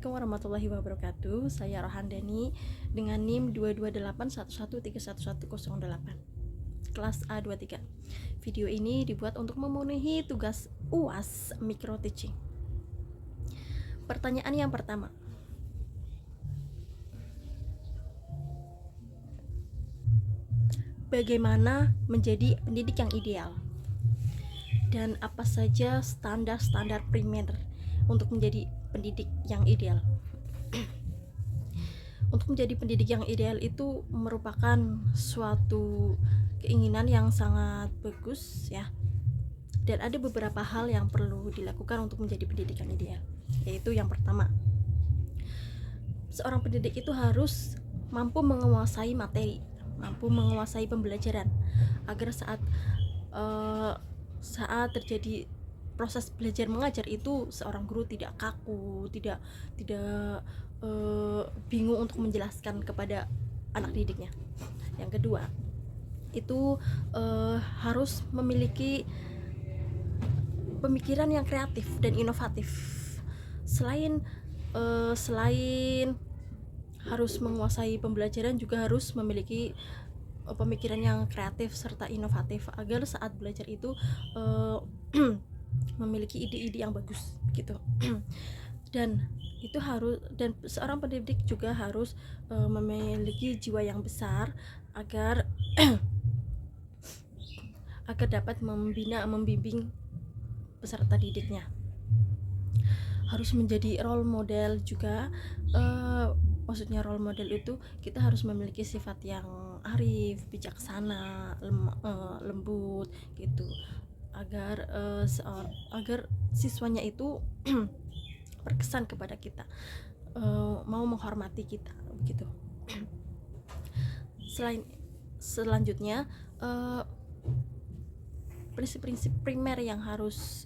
Assalamualaikum warahmatullahi wabarakatuh. Saya Rohandani dengan NIM 22811311108 kelas A23. Video ini dibuat untuk memenuhi tugas UAS Micro Teaching. Pertanyaan yang pertama, bagaimana menjadi pendidik yang ideal? Dan apa saja standar-standar primer untuk menjadi pendidik yang ideal? Untuk menjadi pendidik yang ideal itu merupakan suatu keinginan yang sangat bagus ya. Dan ada beberapa hal yang perlu dilakukan untuk menjadi pendidik yang ideal. Yaitu yang pertama, seorang pendidik itu harus mampu menguasai materi, mampu menguasai pembelajaran, agar saat terjadi proses belajar mengajar itu seorang guru tidak kaku, tidak bingung untuk menjelaskan kepada anak didiknya. Yang kedua, itu harus memiliki pemikiran yang kreatif dan inovatif. Selain harus menguasai pembelajaran, juga harus memiliki pemikiran yang kreatif serta inovatif agar saat belajar itu memiliki ide-ide yang bagus gitu. Dan seorang pendidik juga harus memiliki jiwa yang besar agar dapat membimbing peserta didiknya. Harus menjadi role model juga. Maksudnya role model itu kita harus memiliki sifat yang arif, bijaksana, lembut gitu, agar siswanya itu berkesan kepada kita, mau menghormati kita begitu. Selanjutnya prinsip-prinsip primer yang harus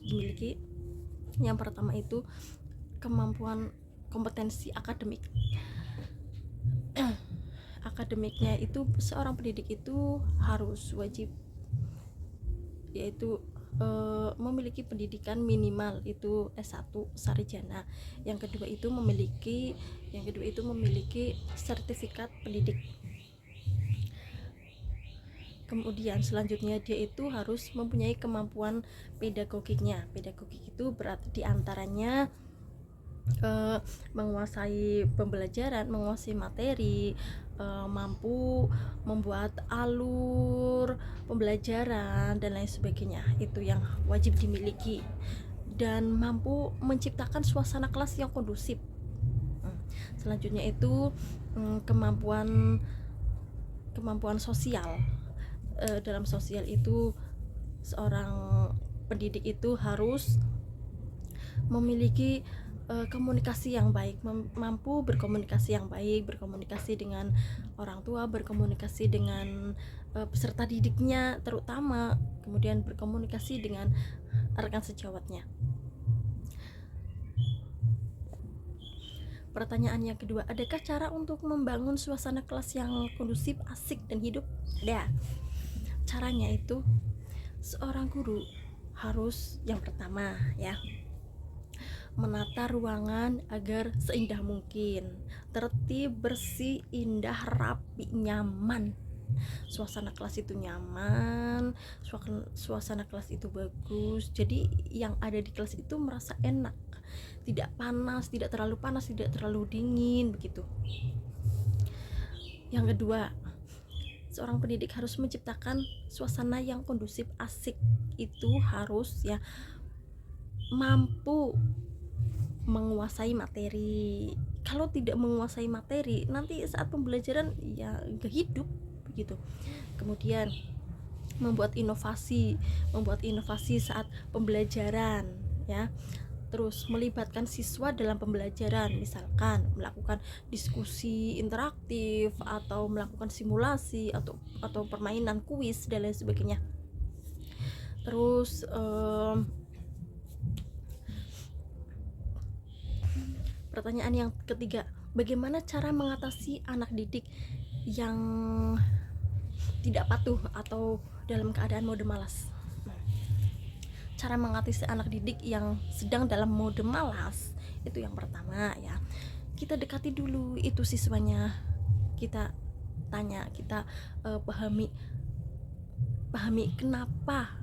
dimiliki. Yang pertama itu kompetensi akademik. Akademiknya itu seorang pendidik itu harus wajib, yaitu memiliki pendidikan minimal itu S1 sarjana. Yang kedua itu memiliki sertifikat pendidik. Kemudian selanjutnya dia itu harus mempunyai kemampuan pedagogiknya. Pedagogik itu berarti diantaranya menguasai pembelajaran, menguasai materi, mampu membuat alur pembelajaran dan lain sebagainya. Itu yang wajib dimiliki. Dan mampu menciptakan suasana kelas yang kondusif. Selanjutnya itu kemampuan sosial. Dalam sosial itu seorang pendidik itu harus memiliki komunikasi yang baik, mampu berkomunikasi yang baik, berkomunikasi dengan orang tua, berkomunikasi dengan peserta didiknya terutama, kemudian berkomunikasi dengan rekan sejawatnya. Pertanyaan yang kedua, adakah cara untuk membangun suasana kelas yang kondusif, asik, dan hidup? Ada. Caranya itu seorang guru harus yang pertama ya, menata ruangan agar seindah mungkin, tertib, bersih, indah, rapi, nyaman. Suasana kelas itu nyaman, suasana kelas itu bagus. Jadi yang ada di kelas itu merasa enak, tidak panas, tidak terlalu dingin begitu. Yang kedua, seorang pendidik harus menciptakan suasana yang kondusif, asik. Itu harus ya mampu menguasai materi. Kalau tidak menguasai materi, nanti saat pembelajaran ya gak hidup begitu. Kemudian membuat inovasi saat pembelajaran ya. Terus melibatkan siswa dalam pembelajaran, misalkan melakukan diskusi interaktif atau melakukan simulasi atau permainan kuis dan lain sebagainya. Terus pertanyaan yang ketiga, bagaimana cara mengatasi anak didik yang tidak patuh atau dalam keadaan mode malas? cara mengatasi anak didik yang sedang dalam mode malas itu yang pertama ya, kita dekati dulu itu siswanya, kita tanya, kita pahami kenapa,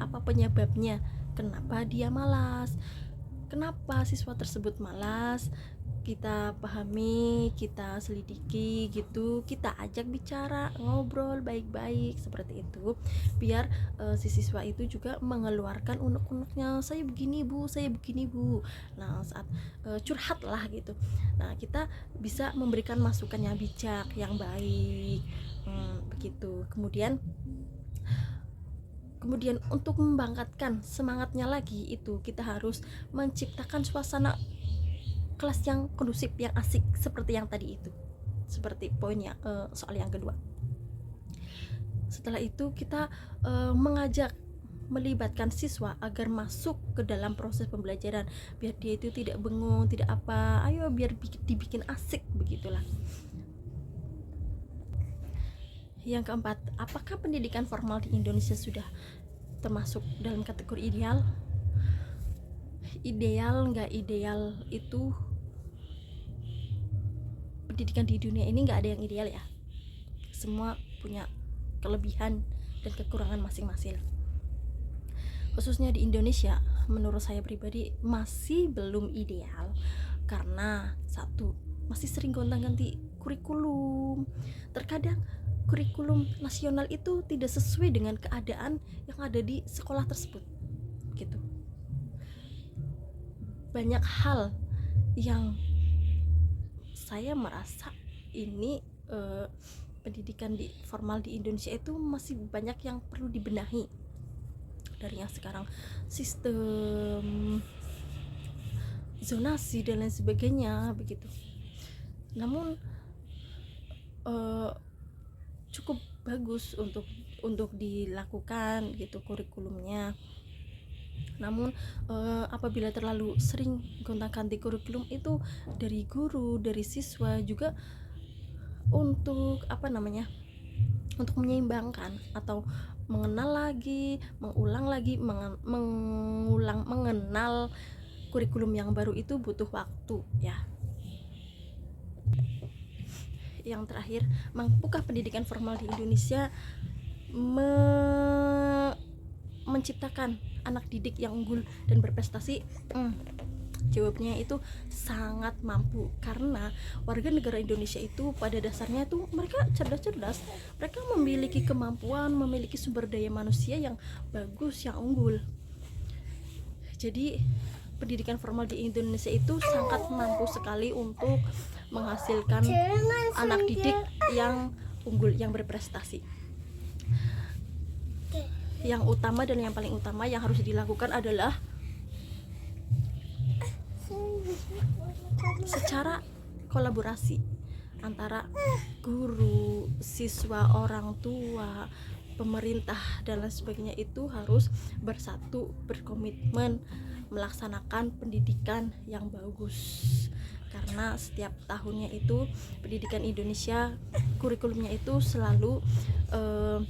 apa penyebabnya, kenapa dia malas, kenapa siswa tersebut malas, kita pahami, kita selidiki gitu, kita ajak bicara, ngobrol baik-baik seperti itu, biar si siswa itu juga mengeluarkan unek-uneknya, saya begini bu, saya begini bu. Nah saat curhat lah gitu, nah kita bisa memberikan masukan yang bijak, yang baik, begitu. Kemudian untuk membangkitkan semangatnya lagi itu kita harus menciptakan suasana kelas yang kondusif, yang asik seperti yang tadi itu, seperti poinnya soal yang kedua. Setelah itu kita mengajak, melibatkan siswa agar masuk ke dalam proses pembelajaran, biar dia itu tidak bengong, tidak apa, ayo biar dibikin asik, begitulah. Yang keempat, apakah pendidikan formal di Indonesia sudah termasuk dalam kategori ideal? Ideal nggak ideal itu, pendidikan di dunia ini nggak ada yang ideal ya, semua punya kelebihan dan kekurangan masing-masing. Khususnya di Indonesia, menurut saya pribadi masih belum ideal karena satu, masih sering gonta-ganti kurikulum. Terkadang kurikulum nasional itu tidak sesuai dengan keadaan yang ada di sekolah tersebut gitu. Banyak hal yang saya merasa ini pendidikan formal di Indonesia itu masih banyak yang perlu dibenahi, dari yang sekarang sistem zonasi dan lain sebagainya begitu. Namun cukup bagus untuk dilakukan gitu kurikulumnya. Namun apabila terlalu sering gonta-ganti kurikulum itu dari guru, dari siswa juga, untuk untuk menyeimbangkan atau mengenal lagi, mengulang lagi, mengenal kurikulum yang baru itu butuh waktu ya. Yang terakhir, mampukah pendidikan formal di Indonesia menciptakan anak didik yang unggul dan berprestasi? Jawabnya itu sangat mampu, karena warga negara Indonesia itu pada dasarnya itu mereka cerdas, mereka memiliki kemampuan, memiliki sumber daya manusia yang bagus, yang unggul. Jadi pendidikan formal di Indonesia itu sangat mampu sekali untuk menghasilkan anak didik yang unggul, yang berprestasi. Yang utama dan yang paling utama yang harus dilakukan adalah secara kolaborasi antara guru, siswa, orang tua, pemerintah dan lain sebagainya, itu harus bersatu, berkomitmen melaksanakan pendidikan yang bagus. Karena setiap tahunnya itu pendidikan Indonesia kurikulumnya itu selalu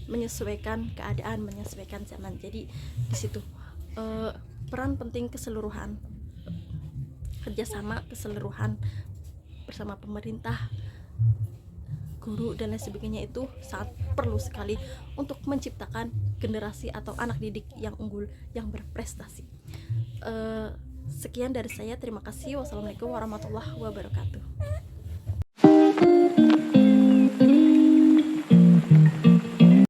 menyesuaikan keadaan, menyesuaikan zaman. Jadi di situ peran penting keseluruhan, kerjasama keseluruhan bersama pemerintah, guru dan lain sebagainya itu sangat perlu sekali untuk menciptakan generasi atau anak didik yang unggul, yang berprestasi. Sekian dari saya, terima kasih. Wassalamualaikum warahmatullahi wabarakatuh.